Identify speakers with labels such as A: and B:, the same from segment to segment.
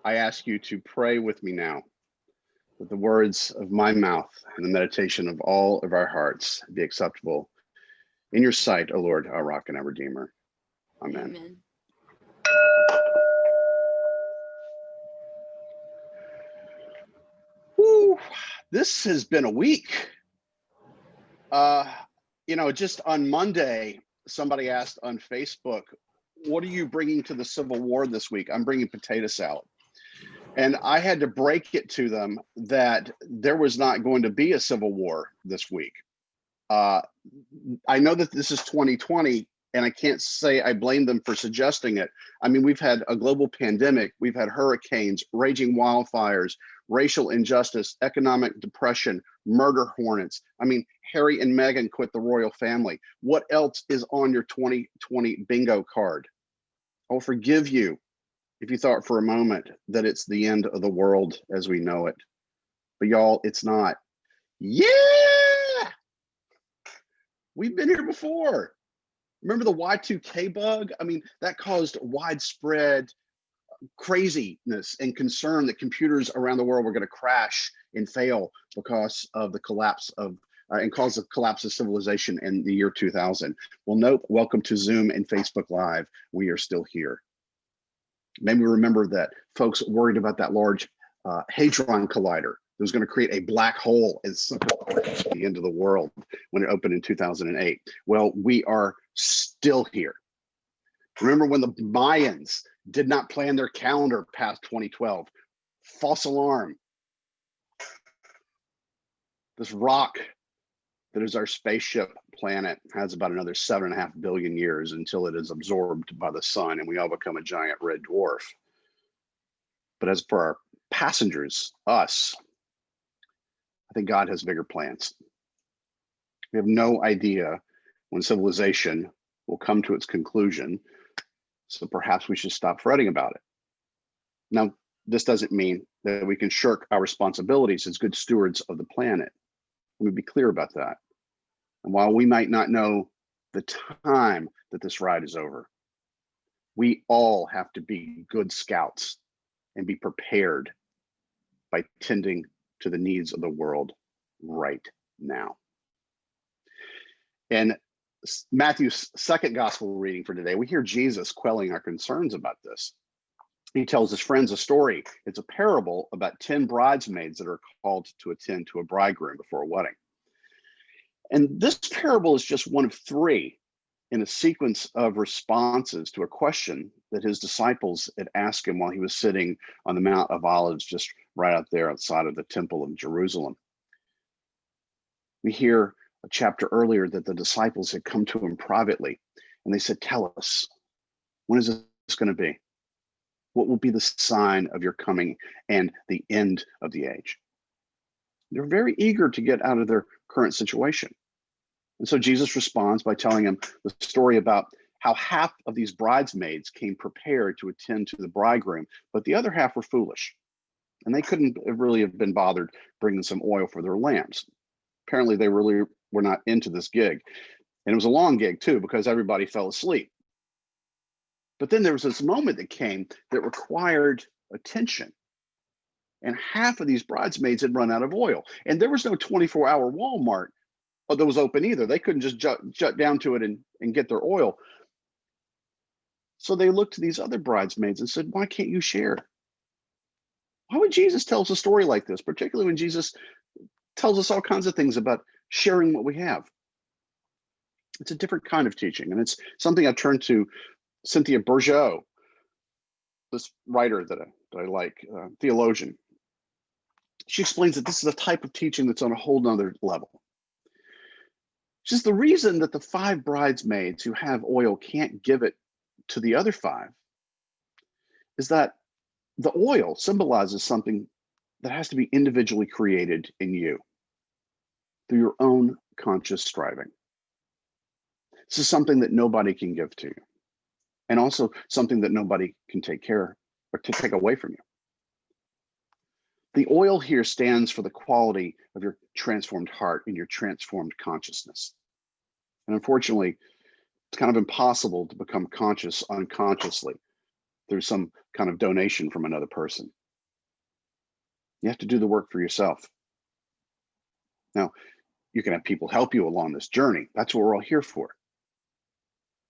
A: I ask you to pray with me now, that the words of my mouth and the meditation of all of our hearts be acceptable in your sight, O Lord, our rock and our redeemer. Amen.
B: Amen.
A: Whew, this has been a week. Just on Monday, somebody asked on Facebook, what are you bringing to the Civil War this week? I'm bringing potato salad. And I had to break it to them that there was not going to be a civil war this week. I know that this is 2020, and I can't say I blame them for suggesting it. I mean, we've had a global pandemic, we've had hurricanes, raging wildfires, racial injustice, economic depression, murder hornets. I mean, Harry and Meghan quit the royal family. What else is on your 2020 bingo card? I'll forgive you if you thought for a moment that it's the end of the world as we know it. But y'all, it's not. Yeah! We've been here before. Remember the Y2K bug? I mean, that caused widespread craziness and concern that computers around the world were going to crash and fail because of the collapse of and cause the collapse of civilization in the year 2000. Well, nope. Welcome to Zoom and Facebook Live. We are still here. Maybe remember that folks worried about that large hadron collider that was going to create a black hole at the end of the world when it opened in 2008. Well, we are still here. Remember when the Mayans did not plan their calendar past 2012? False alarm. This rock that is our spaceship planet has about another 7.5 billion years until it is absorbed by the sun and we all become a giant red dwarf. But as for our passengers, us, I think God has bigger plans. We have no idea when civilization will come to its conclusion, so perhaps we should stop fretting about it. Now, this doesn't mean that we can shirk our responsibilities as good stewards of the planet. Let me be clear about that. And while we might not know the time that this ride is over, we all have to be good scouts and be prepared by tending to the needs of the world right now. And Matthew's second gospel reading for today, we hear Jesus quelling our concerns about this. He tells his friends a story. It's a parable about 10 bridesmaids that are called to attend to a bridegroom before a wedding. And this parable is just one of 3 in a sequence of responses to a question that his disciples had asked him while he was sitting on the Mount of Olives, just right out there outside of the Temple of Jerusalem. We hear a chapter earlier that the disciples had come to him privately and they said, tell us, when is this going to be? What will be the sign of your coming and the end of the age? They're very eager to get out of their current situation. And so Jesus responds by telling him the story about how half of these bridesmaids came prepared to attend to the bridegroom, but the other half were foolish. And they couldn't really have been bothered bringing some oil for their lamps. Apparently, they really were not into this gig. And it was a long gig, too, because everybody fell asleep. But then there was this moment that came that required attention. And half of these bridesmaids had run out of oil. And there was no 24-hour Walmart that was open either. They couldn't just jut down to it and get their oil. So they looked to these other bridesmaids and said, why can't you share? Why would Jesus tell us a story like this, particularly when Jesus tells us all kinds of things about sharing what we have? It's a different kind of teaching. And it's something I turned to Cynthia Bourgeault, this writer that I like, theologian. She explains that this is a type of teaching that's on a whole nother level. Just the reason that the 5 bridesmaids who have oil can't give it to the other 5 is that the oil symbolizes something that has to be individually created in you through your own conscious striving. This is something that nobody can give to you, and also something that nobody can take care or to take away from you. The oil here stands for the quality of your transformed heart and your transformed consciousness. And unfortunately, it's kind of impossible to become conscious unconsciously. through some kind of donation from another person. You have to do the work for yourself. Now, you can have people help you along this journey. That's what we're all here for.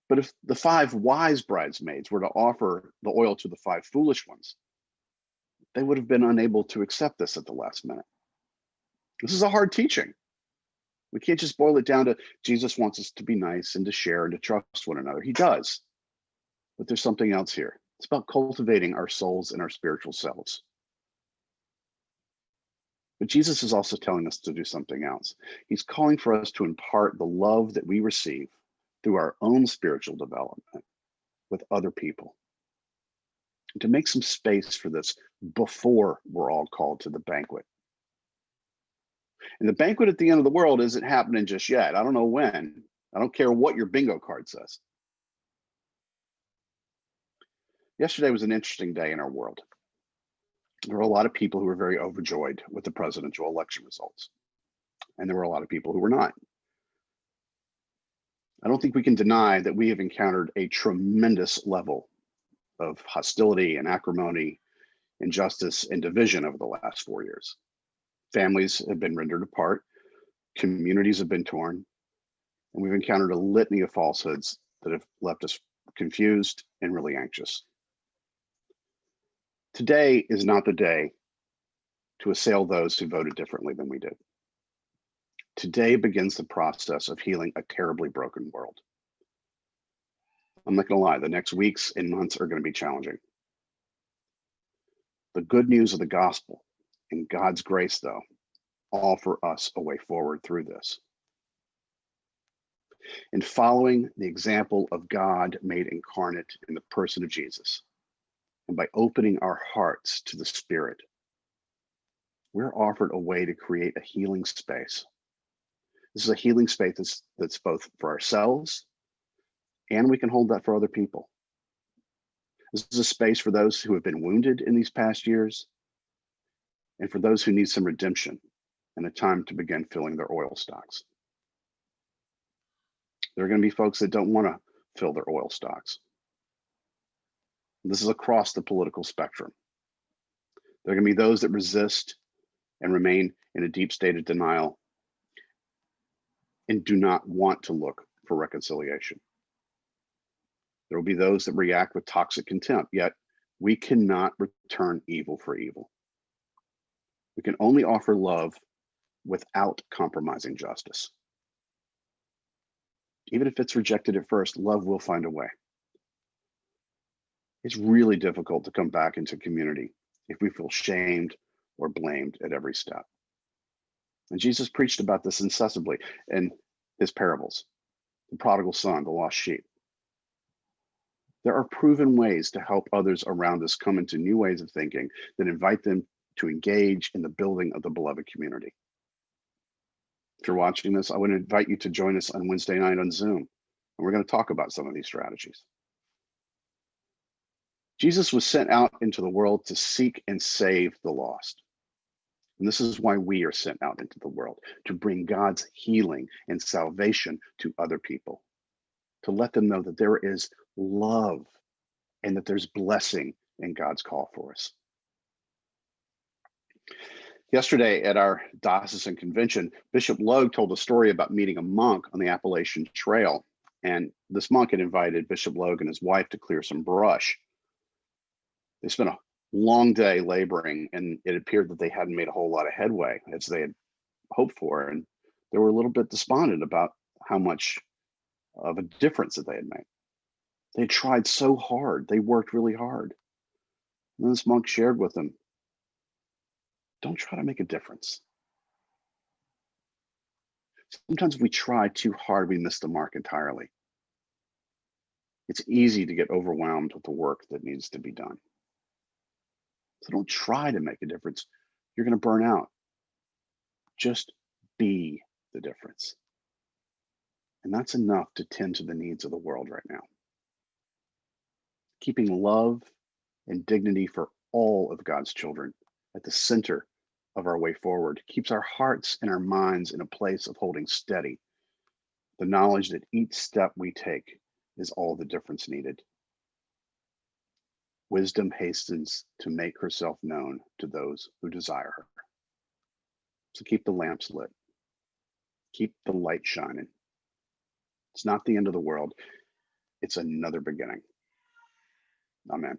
A: But if the 5 wise bridesmaids were to offer the oil to the 5 foolish ones, they would have been unable to accept this at the last minute. This is a hard teaching. We can't just boil it down to Jesus wants us to be nice and to share and to trust one another. He does. But there's something else here. It's about cultivating our souls and our spiritual selves. But Jesus is also telling us to do something else. He's calling for us to impart the love that we receive through our own spiritual development with other people. And to make some space for this before we're all called to the banquet. And the banquet at the end of the world isn't happening just yet. I don't know when. I don't care what your bingo card says. Yesterday was an interesting day in our world. There were a lot of people who were very overjoyed with the presidential election results. And there were a lot of people who were not. I don't think we can deny that we have encountered a tremendous level of hostility and acrimony, injustice and division over the last 4 years. Families have been rendered apart, communities have been torn, and we've encountered a litany of falsehoods that have left us confused and really anxious. Today is not the day to assail those who voted differently than we did. Today begins the process of healing a terribly broken world. I'm not going to lie, the next weeks and months are going to be challenging. The good news of the gospel and God's grace, though, offer us a way forward through this. In following the example of God made incarnate in the person of Jesus, and by opening our hearts to the Spirit, we're offered a way to create a healing space. This is a healing space that's both for ourselves, and we can hold that for other people. This is a space for those who have been wounded in these past years, and for those who need some redemption and a time to begin filling their oil stocks. There are going to be folks that don't want to fill their oil stocks. This is across the political spectrum. There are going to be those that resist and remain in a deep state of denial and do not want to look for reconciliation. There will be those that react with toxic contempt, yet we cannot return evil for evil. We can only offer love without compromising justice. Even if it's rejected at first, love will find a way. It's really difficult to come back into community if we feel shamed or blamed at every step. And Jesus preached about this incessantly in his parables, the prodigal son, the lost sheep. There are proven ways to help others around us come into new ways of thinking that invite them to engage in the building of the beloved community. If you're watching this, I would invite you to join us on Wednesday night on Zoom, and we're going to talk about some of these strategies. Jesus was sent out into the world to seek and save the lost. And this is why we are sent out into the world, to bring God's healing and salvation to other people, to let them know that there is love and that there's blessing in God's call for us. Yesterday at our diocesan convention, Bishop Logue told a story about meeting a monk on the Appalachian Trail. And this monk had invited Bishop Logue and his wife to clear some brush. They spent a long day laboring, and it appeared that they hadn't made a whole lot of headway as they had hoped for. And they were a little bit despondent about how much of a difference that they had made. They had tried so hard. They worked really hard. And this monk shared with them, don't try to make a difference. Sometimes if we try too hard, we miss the mark entirely. It's easy to get overwhelmed with the work that needs to be done. So don't try to make a difference. You're going to burn out. Just be the difference. And that's enough to tend to the needs of the world right now. Keeping love and dignity for all of God's children at the center of our way forward keeps our hearts and our minds in a place of holding steady, the knowledge that each step we take is all the difference needed. Wisdom hastens to make herself known to those who desire her. So keep the lamps lit. Keep the light shining. It's not the end of the world. It's another beginning. Amen.